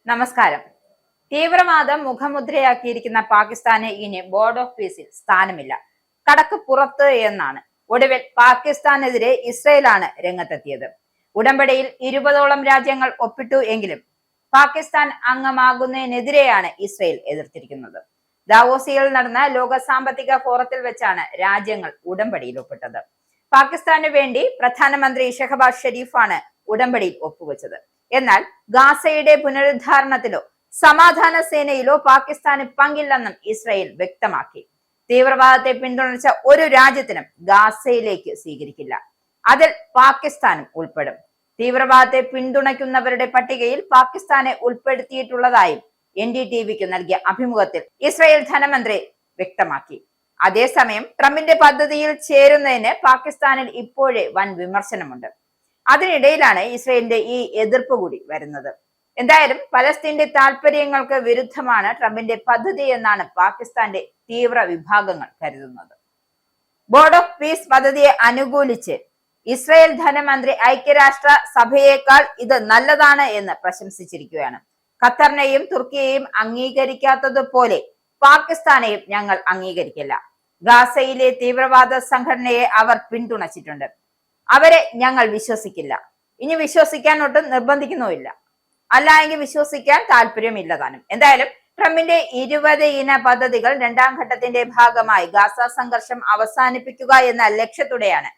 നമസ്കാരം. തീവ്രവാദം മുഖമുദ്രയാക്കിയിരിക്കുന്ന പാകിസ്ഥാന് ഇനി ബോർഡ് ഓഫ് പീസിൽ സ്ഥാനമില്ല. കടക്ക് പുറത്ത് എന്നാണ്. ഒടുവിൽ പാകിസ്ഥാനെതിരെ ഇസ്രയേലാണ് രംഗത്തെത്തിയത്. ഉടമ്പടിയിൽ 20ഓളം രാജ്യങ്ങൾ ഒപ്പിട്ടു എങ്കിലും പാകിസ്ഥാൻ അംഗമാകുന്നതിനെതിരെയാണ് ഇസ്രയേൽ എതിർത്തിരിക്കുന്നത്. ദാവോസിൽ നടന്ന ലോക സാമ്പത്തിക ഫോറത്തിൽ വെച്ചാണ് രാജ്യങ്ങൾ ഉടമ്പടിയിൽ ഒപ്പിട്ടത്. പാകിസ്ഥാന് വേണ്ടി പ്രധാനമന്ത്രി ഷഹബാസ് ഷെരീഫാണ് ഉടമ്പടിയിൽ ഒപ്പുവെച്ചത്. എന്നാൽ ഗാസയുടെ പുനരുദ്ധാരണത്തിലോ സമാധാന സേനയിലോ പാകിസ്ഥാന് പങ്കില്ലെന്നും ഇസ്രയേൽ വ്യക്തമാക്കി. തീവ്രവാദത്തെ പിന്തുണച്ച ഒരു രാജ്യത്തിനും ഗാസയിലേക്ക് സ്വീകരിക്കില്ല. അതിൽ പാകിസ്ഥാനും ഉൾപ്പെടും. തീവ്രവാദത്തെ പിന്തുണയ്ക്കുന്നവരുടെ പട്ടികയിൽ പാകിസ്ഥാനെ ഉൾപ്പെടുത്തിയിട്ടുള്ളതായും NDTVക്ക് നൽകിയ അഭിമുഖത്തിൽ ഇസ്രയേൽ ധനമന്ത്രി വ്യക്തമാക്കി. അതേസമയം ട്രംപിന്റെ പദ്ധതിയിൽ ചേരുന്നതിന് പാകിസ്ഥാനിൽ ഇപ്പോഴേ വൻ വിമർശനമുണ്ട്. അതിനിടയിലാണ് ഇസ്രയേലിന്റെ ഈ എതിർപ്പ് കൂടി വരുന്നത്. എന്തായാലും പലസ്തീന്റെ താല്പര്യങ്ങൾക്ക് വിരുദ്ധമാണ് ട്രംപിന്റെ പദ്ധതി എന്നാണ് പാകിസ്ഥാന്റെ തീവ്ര വിഭാഗങ്ങൾ കരുതുന്നത്. ബോർഡ് ഓഫ് പീസ് പദ്ധതിയെ അനുകൂലിച്ച് ഇസ്രയേൽ ധനമന്ത്രി ഐക്യരാഷ്ട്ര സഭയേക്കാൾ ഇത് നല്ലതാണ് എന്ന് പ്രശംസിച്ചിരിക്കുകയാണ്. ഖത്തറിനെയും തുർക്കിയെയും അംഗീകരിക്കാത്തതുപോലെ പാകിസ്ഥാനെയും ഞങ്ങൾ അംഗീകരിക്കില്ല. ഗാസയിലെ തീവ്രവാദ സംഘടനയെ അവർ പിന്തുണച്ചിട്ടുണ്ട്. അവരെ ഞങ്ങൾ വിശ്വസിക്കില്ല. ഇനി വിശ്വസിക്കാൻ ഒട്ടും നിർബന്ധിക്കുന്നുമില്ല. അല്ല എങ്കിൽ വിശ്വസിക്കാൻ താല്പര്യമില്ലതാനും. എന്തായാലും ട്രംപിന്റെ 20 ഇന പദ്ധതികൾ രണ്ടാം ഘട്ടത്തിന്റെ ഭാഗമായി ഗാസ സംഘർഷം അവസാനിപ്പിക്കുക എന്ന ലക്ഷ്യത്തോടെയാണ്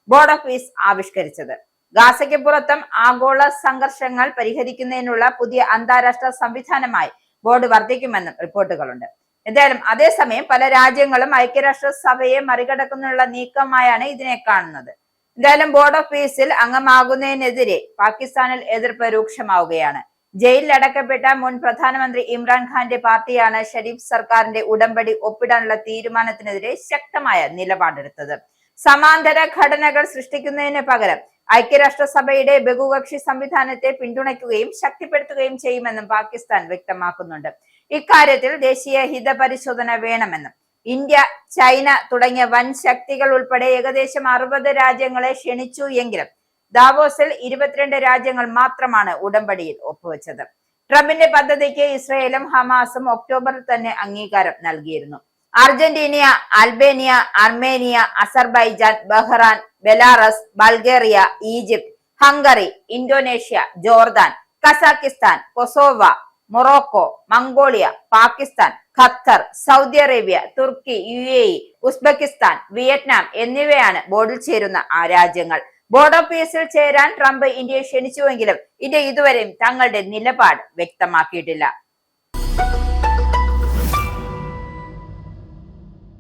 ബോർഡ് ഓഫ് പീസ് ആവിഷ്കരിച്ചത്. ഗാസയ്ക്ക് പുറത്തും ആഗോള സംഘർഷങ്ങൾ പരിഹരിക്കുന്നതിനുള്ള പുതിയ അന്താരാഷ്ട്ര സംവിധാനമായി ബോർഡ് വർദ്ധിക്കുമെന്നും റിപ്പോർട്ടുകളുണ്ട്. എന്തായാലും അതേസമയം പല രാജ്യങ്ങളും ഐക്യരാഷ്ട്ര സഭയെ മറികടക്കുന്നതിനുള്ള നീക്കമായാണ് ഇതിനെ കാണുന്നത്. എന്തായാലും ബോർഡ് ഓഫ് പീസിൽ അംഗമാകുന്നതിനെതിരെ പാകിസ്ഥാനിൽ എതിർപ്പ് രൂക്ഷമാവുകയാണ്. ജയിലിൽ അടക്കപ്പെട്ട മുൻ പ്രധാനമന്ത്രി ഇമ്രാൻഖാന്റെ പാർട്ടിയാണ് ഷരീഫ് സർക്കാരിന്റെ ഉടമ്പടി ഒപ്പിടാനുള്ള തീരുമാനത്തിനെതിരെ ശക്തമായ നിലപാടെടുത്തത്. സമാന്തര ഘടനകൾ സൃഷ്ടിക്കുന്നതിന് പകരം ഐക്യരാഷ്ട്രസഭയുടെ ബഹുകക്ഷി സംവിധാനത്തെ പിന്തുണയ്ക്കുകയും ശക്തിപ്പെടുത്തുകയും ചെയ്യുമെന്നും പാകിസ്ഥാൻ വ്യക്തമാക്കുന്നുണ്ട്. ഇക്കാര്യത്തിൽ ദേശീയ ഹിതപരിശോധന വേണമെന്നും ഇന്ത്യ, ചൈന തുടങ്ങിയ വൻ ശക്തികൾ ഉൾപ്പെടെ ഏകദേശം 60 രാജ്യങ്ങളെ ക്ഷണിച്ചു എങ്കിലും ദാവോസിൽ 22 രാജ്യങ്ങൾ മാത്രമാണ് ഉടമ്പടിയിൽ ഒപ്പുവെച്ചത്. ട്രംപിന്റെ പദ്ധതിക്ക് ഇസ്രയേലും ഹമാസും ഒക്ടോബറിൽ തന്നെ അംഗീകാരം നൽകിയിരുന്നു. Argentina, Albania, Armenia, Azerbaijan, Bahrain, Belarus, Bulgaria, Egypt, Hungary, Indonesia, Jordan, Kazakhstan, Kosovo, Morocco, Mongolia, Pakistan, Qatar, Saudi Arabia, Turkey, UAE, Uzbekistan, Vietnam എന്നിവയാണ് ബോർഡിൽ ചേരുന്ന രാജ്യങ്ങൾ. ബോർഡ് ഓഫ് പീസിൽ ചേരാൻ ട്രംപ് ഇന്ത്യയെ ക്ഷണിച്ചുവെങ്കിലും ഇന്ത്യ ഇതുവരെയും തങ്ങളുടെ നിലപാട് വ്യക്തമാക്കിയിട്ടില്ല.